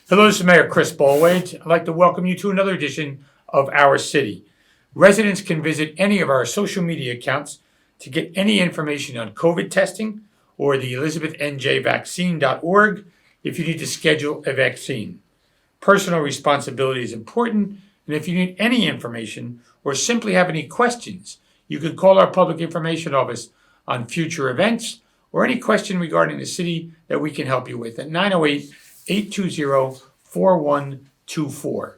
Hello, this is Mayor Bollwage. I'd like to welcome you to another edition of Our City. Residents can visit any of our social media accounts to get any information on COVID testing or the ElizabethNJVaccine.org if you need to schedule a vaccine. Personal responsibility is important, and if you need any information or simply have any questions, you can call our public information office on future events or any question regarding the city that we can help you with at 908-820-4124.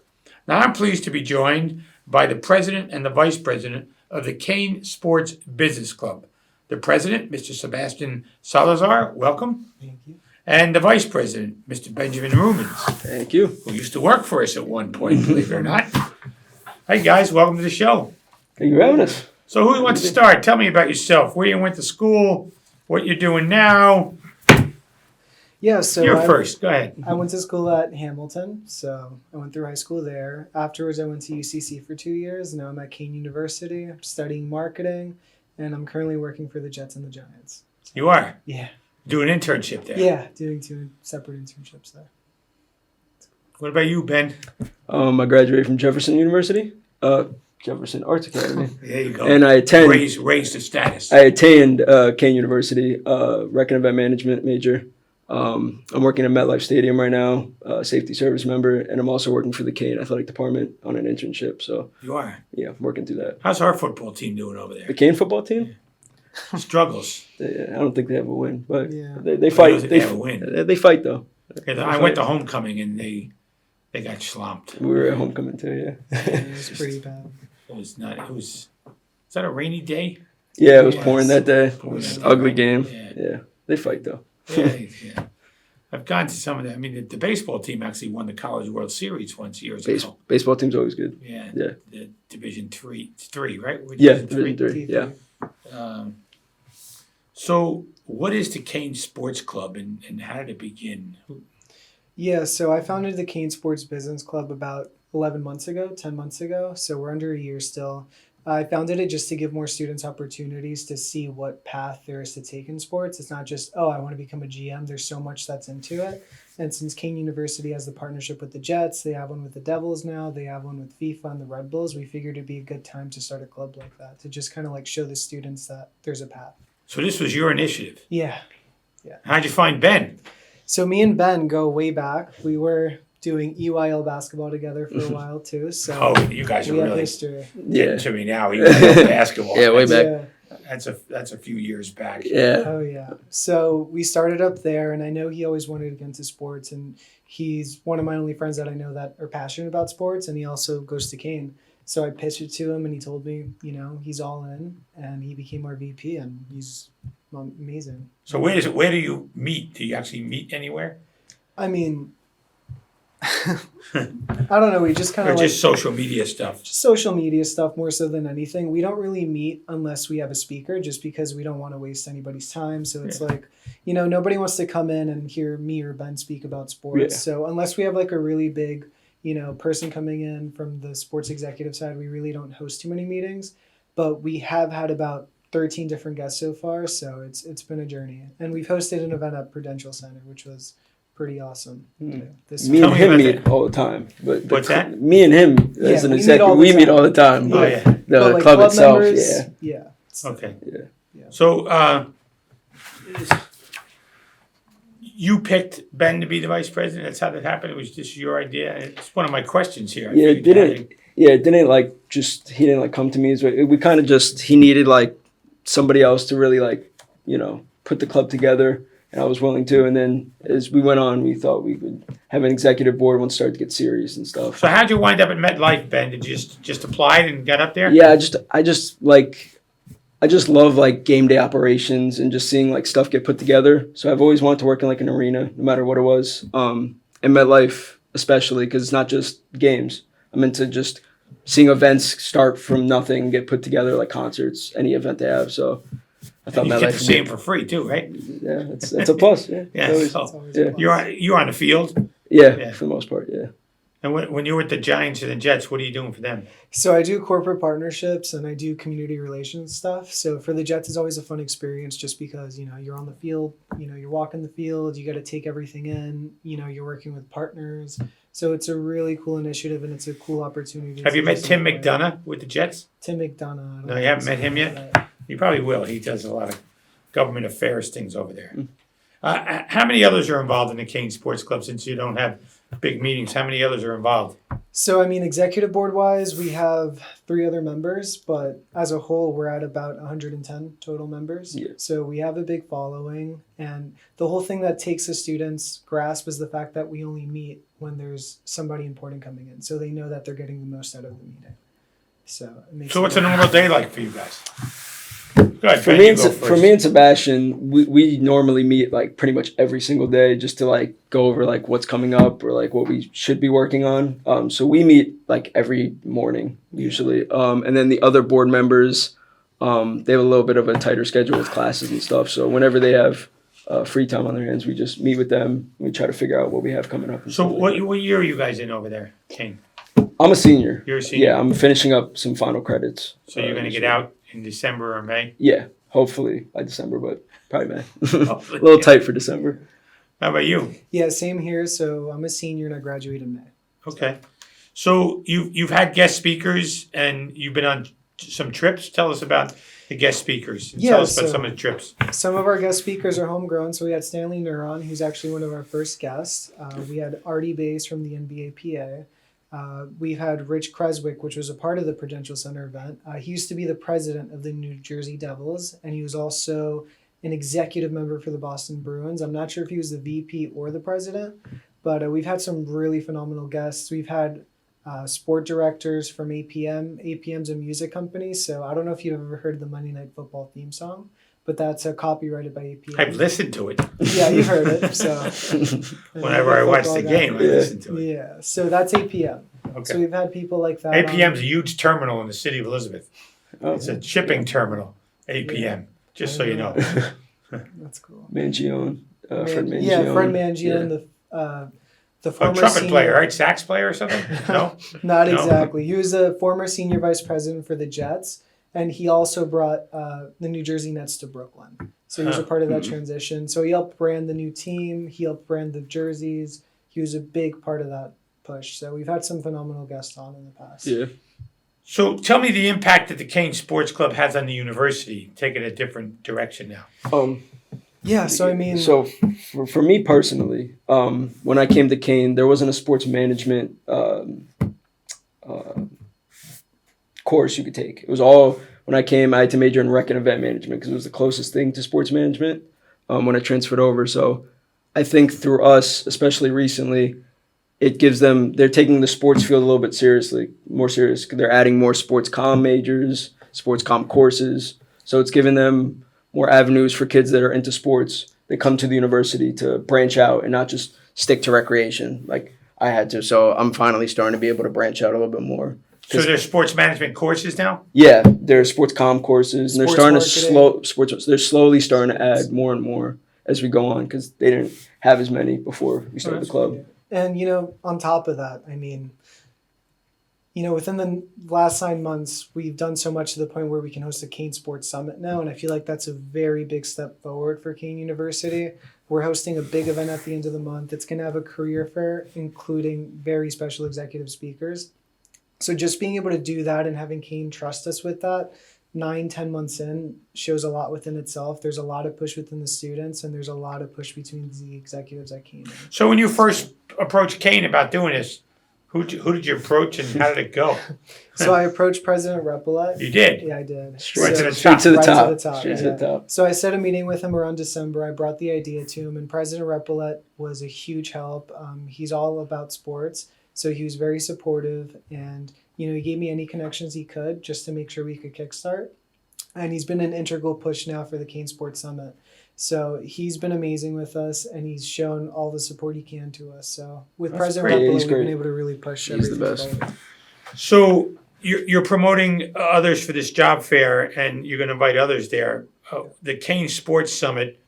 Now, I'm pleased to be joined by the president and the vice president of the Kean Sports Business Club. The president, Mr. Sebastian Salazar, welcome. Thank you. And the vice president, Mr. Benjamin Rubens. Thank you. Who used to work for us at one point, believe it or not. Hey guys, welcome to the show. Thank you for having us. So who wants to start? Tell me about yourself, where you went to school, what you're doing now. Yeah, so You're first, go ahead. I went to school at Hamilton, so I went through high school there. Afterwards, I went to UCC for 2 years. Now I'm at Kean University. I'm studying marketing, and I'm currently working for the Jets and the Giants. So, You are? Yeah. Do an internship there. Yeah, doing 2 separate internships there. What about you, Ben? I graduated from Jefferson University, Jefferson Arts Academy. There you go. And I attend. Raised the status. I attained Kean University, rec and event management major. I'm working at MetLife Stadium right now, safety service member, and I'm also working for the Kean Athletic Department on an internship. So You are? yeah, I'm working through that. How's our football team doing over there? The Kean football team? Struggles. I don't think they have a win, but Yeah. they fight. They have a win. They fight though. I went to homecoming and they got slumped. We were at homecoming too. Yeah. It was pretty bad. It was not. It was. Is that a rainy day? Yeah, it was Yes. pouring that day. It was an ugly game. Yeah. Yeah, they fight though. Yeah. I've gone to some of that. I mean, the baseball team actually won the College World Series once years ago. Baseball team's always good. Yeah. Yeah. The Division three, right? We're Yeah, Division Division 3. Yeah. So, what is the Kean Sports Club, and how did it begin? Yeah, so I founded the Kean Sports Business Club about 10 months ago. So we're under a year still. I founded it just to give more students opportunities to see what path there is to take in sports. It's not just, oh, I want to become a GM. There's so much that's into it. And since Kean University has the partnership with the Jets, they have one with the Devils now, they have one with FIFA and the Red Bulls, we figured it'd be a good time to start a club like that, to just kind of like show the students that there's a path. So this was your initiative. Yeah. How'd you find Ben? So me and Ben go way back. We were doing EYL basketball together for a while too. So Oh, you guys are we have really history. getting to me now. You know, basketball. Yeah, way back. Yeah. That's a few years back. Yeah. Oh yeah. So we started up there, and I know he always wanted to get into sports, and he's one of my only friends that I know that are passionate about sports, and he also goes to Kean. So I pitched it to him, and he told me, he's all in, and he became our VP, and he's amazing. So where do you meet? Do you actually meet anywhere? I mean, I don't know. We just kind Or of just social media stuff? just social media stuff more so than anything. We don't really meet unless we have a speaker, just because we don't want to waste anybody's time. So it's like, nobody wants to come in and hear me or Ben speak about sports. Yeah. So unless we have like a really big, person coming in from the sports executive side, we really don't host too many meetings. But we have had about 13 different guests so far. So it's been a journey. And we've hosted an event at Prudential Center, which was pretty awesome. This Me Tell and me him about meet all the time. But What's that? Me and him as an we meet executive, all the we meet time. all the time. Oh, But yeah. the But, like, club itself, members, yeah. yeah. Okay. Yeah. So you picked Ben to be the vice president. That's how that happened. It was just your idea. It's one of my questions here. Yeah, it didn't. Yeah, it didn't he didn't come to me. We kind of he needed like somebody else to really put the club together, and I was willing to. And then as we went on, we thought we could have an executive board once it started to get serious and stuff. So how'd you wind up at MetLife, Ben? Did you just apply and got up there? Yeah, I just love like game day operations and just seeing like stuff get put together. So I've always wanted to work in like an arena, no matter what it was. And MetLife especially because it's not just games. I'm into just seeing events start from nothing, get put together like concerts, any event they have. So I thought And you my get life to would see be, him for free too, right? yeah, it's a plus. Yeah, Yeah. Always- It's So always yeah. a plus. you're on the field, yeah, Yeah. for the most part. Yeah. and when you were at the Giants and the Jets, what are you doing for them? So I do corporate partnerships and I do community relations stuff. So for the Jets, it's always a fun experience just because, you're on the field, you're walking the field, you got to take everything in, you're working with partners. So it's a really cool initiative and it's a cool opportunity. Have you to met just Tim play. McDonough with the Jets? Tim McDonough. I don't No, you think haven't so. met him yet? You probably will. He does a lot of government affairs things over there. How many others are involved in the Kean Sports Club since you don't have big meetings? How many others are involved? So, executive board wise, we have 3 other members, but as a whole, we're at about 110 total members. Yeah. So, we have a big following. And the whole thing that takes the students' grasp is the fact that we only meet when there's somebody important coming in. So, they know that they're getting the most out of the meeting. So, it makes So it what's a more- normal day like for you guys? Go ahead, For Ben, me, you and, go Se- first. for me and Sebastian, we normally meet like pretty much every single day just to like go over like what's coming up or like what we should be working on. So we meet like every morning usually. And then the other board members, they have a little bit of a tighter schedule with classes and stuff. So whenever they have free time on their hands, we just meet with them. We try to figure out what we have coming up. And So stuff like what year are you guys in over there, Kean? that. I'm a senior. You're a senior? Yeah, I'm finishing up some final credits. So you're going to this get year. out in December or May? Yeah, hopefully by December, but probably May. Hopefully, A little yeah. tight for December. How about you? Yeah, same here. So, I'm a senior and I graduate in May. Okay. So you've had guest speakers and you've been on some trips. Tell us about the guest speakers. Yeah, Tell us about so- some of the trips. Some of our guest speakers are homegrown. So we had Stanley Neuron, who's actually one of our first guests. We had Artie Bays from the NBA PA. We've had Rich Creswick, which was a part of the Prudential Center event. He used to be the president of the New Jersey Devils, and he was also an executive member for the Boston Bruins. I'm not sure if he was the VP or the president, but we've had some really phenomenal guests. We've had sport directors from APM. APM's a music company, so I don't know if you've ever heard the Monday Night Football theme song, but that's copyrighted by APM. I've listened to it. Yeah, you've heard it. So Whenever I watch the game, I Yeah. listen to it. Yeah, so that's APM. So Okay. we've had people like that. APM's a huge terminal in the city of Elizabeth. Oh, It's a shipping terminal, APM, just so you know. That's cool. Mangione, Fred Mangione. Yeah, Fred Mangione, the A former trumpet senior, player, right? Sax player or something? No? Not No? exactly. He was a former senior vice president for the Jets, and he also brought the New Jersey Nets to Brooklyn. So he was a part of that transition. So he helped brand the new team. He helped brand the jerseys. He was a big part of that push. So we've had some phenomenal guests on in the past. Yeah. So tell me the impact that the Kean Sports Club has on the university, taking a different direction now. Yeah, so I mean, So for me personally, when I came to Kean, there wasn't a sports management course you could take. It was all, when I came, I had to major in rec and event management because it was the closest thing to sports management when I transferred over. So I think through us, especially recently, it gives them, they're taking the sports field a little bit more serious. They're adding more sports comm majors, sports comm courses. So it's giving them more avenues for kids that are into sports. They come to the university to branch out and not just stick to recreation like I had to. So I'm finally starting to be able to branch out a little bit more. So there's sports management courses now? Yeah, there are sports comm courses, and Sports they're slowly starting to add more and more as we go on because they didn't have as many before we started the club. And, on top of that, I mean, within the last 9 months, we've done so much to the point where we can host a Kean Sports Summit now. And I feel like that's a very big step forward for Kean University. We're hosting a big event at the end of the month. It's going to have a career fair, including very special executive speakers. So just being able to do that and having Kean trust us with that 9-10 months in shows a lot within itself. There's a lot of push within the students, and there's a lot of push between the executives at Kean. So when you first approached Kean about doing this, who did you approach and how did it go? So I approached President Repollet. You did? Yeah, I did. Straight to the Straight top. to the Right top. to the top, Straight to yeah. the top. So I set a meeting with him around December. I brought the idea to him, and President Repollet was a huge help. He's all about sports, so he was very supportive, and he gave me any connections he could just to make sure we could kickstart. And he's been an integral push now for the Kean Sports Summit. So he's been amazing with us, and he's shown all the support he can to us. So with That's President great. Yeah, Ruppolo, he's we've been great. able to really push He's the everything best. forward. So you're promoting others for this job fair, and you're going to invite others there. The Kean Sports Summit.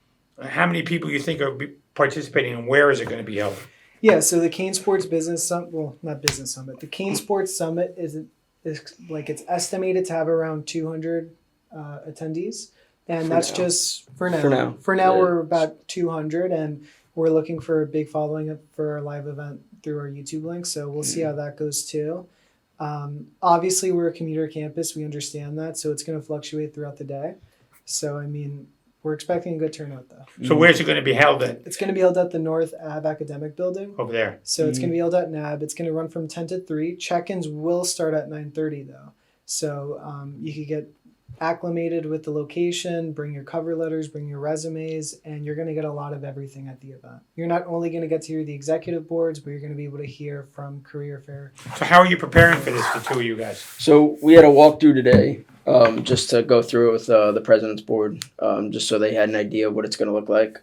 How many people you think are participating, and where is it going to be held? Yeah, so the Kean Sports Business Summit, well, not Business Summit, the Kean Sports Summit is like it's estimated to have around 200 attendees, and For that's now. just for now. For now, yeah. We're about 200, and we're looking for a big following for our live event through our YouTube link. So we'll see how that goes too. Obviously, we're a commuter campus. We understand that, so it's going to fluctuate throughout the day. So I mean, we're expecting a good turnout though. So where's it going to be held at? It's going to be held at the North Ave Academic Building. Over there. So it's going to be held at NAB. It's going to run from 10 to 3. Check-ins will start at 9:30 though. So you could get acclimated with the location, bring your cover letters, bring your resumes, and you're going to get a lot of everything at the event. You're not only going to get to hear the executive boards, but you're going to be able to hear from career fair. So how are you preparing for this, the two of you guys? So we had a walkthrough today, just to go through it with the president's board, just so they had an idea of what it's going to look like.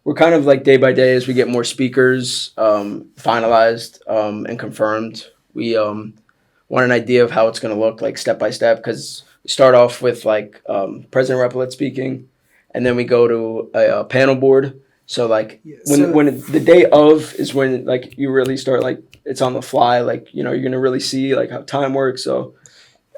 We're kind of like day by day as we get more speakers finalized and confirmed. We want an idea of how it's going to look like step by step, because we start off with like President Repollet speaking, and then we go to a panel board. So like when the day of is when like you really start like it's on the fly, like you're gonna really see like how time works. So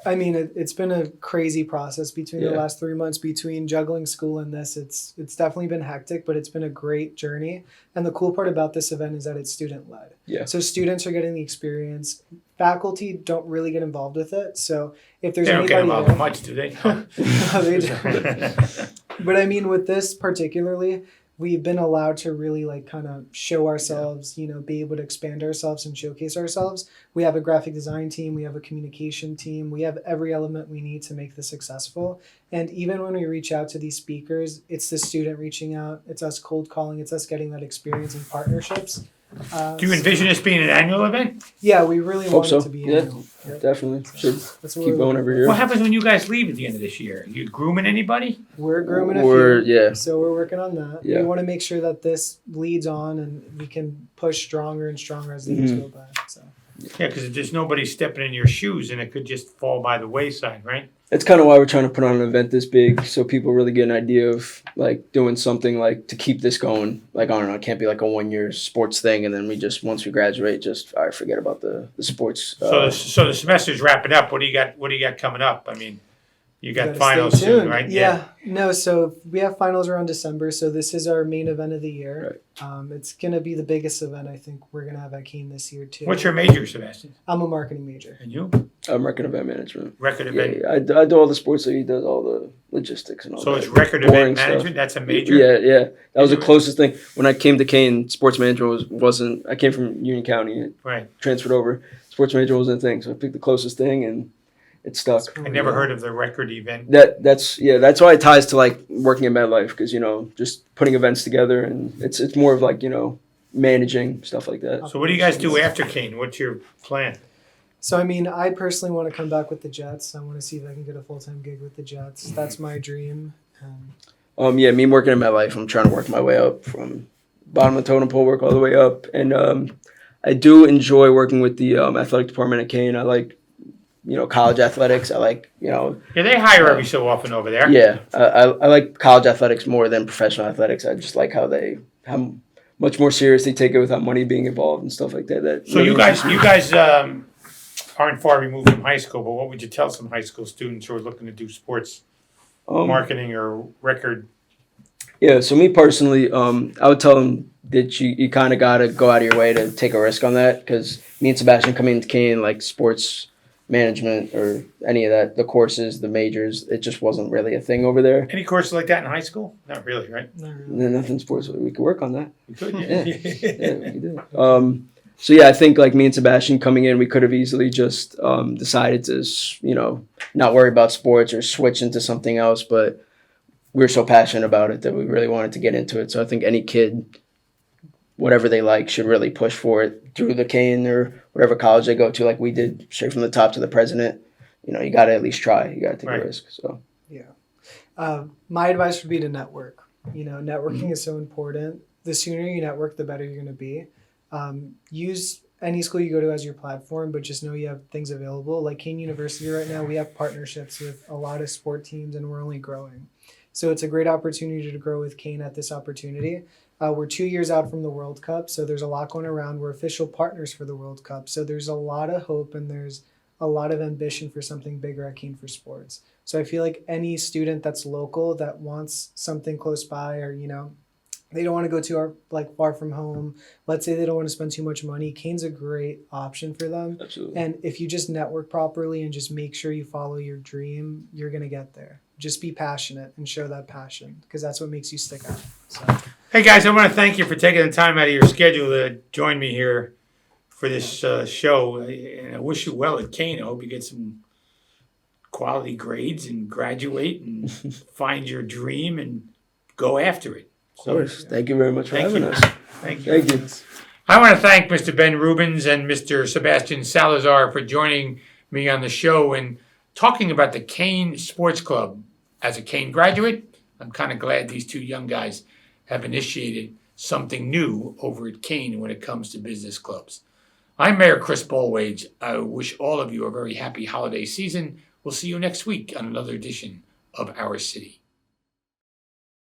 I mean, it's been a crazy process between the Yeah. last 3 months between juggling school and this. It's definitely been hectic, but it's been a great journey. And the cool part about this event is that it's student led. Yeah. So students are getting the experience. Faculty don't really get involved with it. So if there's They don't get anybody involved there, much, do they? No, they don't. But I mean, with this particularly, we've been allowed to really like kind of show ourselves, be able to expand ourselves and showcase ourselves. We have a graphic design team, we have a communication team, we have every element we need to make this successful. And even when we reach out to these speakers, it's the student reaching out, it's us cold calling, it's us getting that experience and partnerships. Do you envision this being an annual event? Yeah, we really Hope want so. it to be Yeah. annual. Yep. definitely should That's what keep we're going looking every for. year. What happens when you guys leave at the end of this year? You grooming anybody? We're grooming a We're- few, yeah. so we're working on that. Yeah. We want to make sure that this leads on and we can push stronger and stronger as the years go by. So. Yeah, because if there's nobody stepping in your shoes, and it could just fall by the wayside, right? That's kind of why we're trying to put on an event this big, so people really get an idea of like doing something like to keep this going. Like I don't know, it can't be like a 1 year sports thing, and then we just once we graduate, just all right, forget about the sports. So the semester's wrapping up. What do you got? What do you got coming up? I mean, you got Gotta finals stay soon, tuned. right? Yeah. No, so we have finals around December. So this is our main event of the year. It's going to be the biggest event I think we're going to have at Kean this year too. What's your major, Sebastian? I'm a marketing major. And you? I'm record event management. Record Yeah, event. yeah. I do all the sports, so he does all the logistics and all So that. it's record boring event stuff. management. That's a major. Yeah. That was the do it? closest thing. When I came to Kean, sports management wasn't. I came from Union County, Right. transferred over. Sports management wasn't a thing, so I picked the closest thing, and it stuck. I never heard of the record event. That's why it ties to like working in MedLife, because just putting events together, and it's more of like managing stuff like that. So what do you guys do after Kean? What's your plan? So I mean, I personally want to come back with the Jets. I want to see if I can get a full-time gig with the Jets. That's my dream. Me working in MedLife, I'm trying to work my way up from bottom of the totem pole, work all the way up, and I do enjoy working with the athletic department at Kean. I like college athletics. I like Yeah, they hire every so often over there. Yeah, I like college athletics more than professional athletics. I just like how much more serious they take it without money being involved and stuff like that. So you guys aren't far removed from high school, but what would you tell some high school students who are looking to do sports marketing or record? Yeah, so me personally, I would tell them that you kind of got to go out of your way to take a risk on that, because me and Sebastian coming into Kean, like sports management or any of that, the courses, the majors, it just wasn't really a thing over there. Any courses like that in high school? Not really, right? Not really. And then nothing sports, we could work on that. You could, Yeah, we could do. So I think like me and Sebastian coming in, we could have easily just decided to, not worry about sports or switch into something else, but we were so passionate about it that we really wanted to get into it. So I think any kid, whatever they like, should really push for it through the Kean or whatever college they go to, like we did, straight from the top to the president. You got to at least try. You got to take Right. a risk. So My advice would be to network. You know, networking is so important. The sooner you network, the better you're going to be. Use any school you go to as your platform, but just know you have things available. Like Kean University right now, we have partnerships with a lot of sport teams and we're only growing. So it's a great opportunity to grow with Kean at this opportunity. We're 2 years out from the World Cup, so there's a lot going around. We're official partners for the World Cup. So there's a lot of hope and there's a lot of ambition for something bigger at Kean for sports. So I feel like any student that's local that wants something close by, or, you know, they don't want to go too far from home. Let's say they don't want to spend too much money. Kean's a great option for them. Absolutely. And if you just network properly and just make sure you follow your dream, you're going to get there. Just be passionate and show that passion, because that's what makes you stick out. So. Hey guys, I want to thank you for taking the time out of your schedule to join me here for this show. And I wish you well at Kean. I hope you get some quality grades and graduate and find your dream and go after it. Of course. Thank you very much for Thank having you. us. Thank you. Thank you. I want to thank Mr. Ben Rubens and Mr. Sebastian Salazar for joining me on the show and talking about the Kean Sports Club. As a Kean graduate, I'm kind of glad these two young guys have initiated something new over at Kean when it comes to business clubs. I'm Mayor Chris Bollwage. I wish all of you a very happy holiday season. We'll see you next week on another edition of Our City.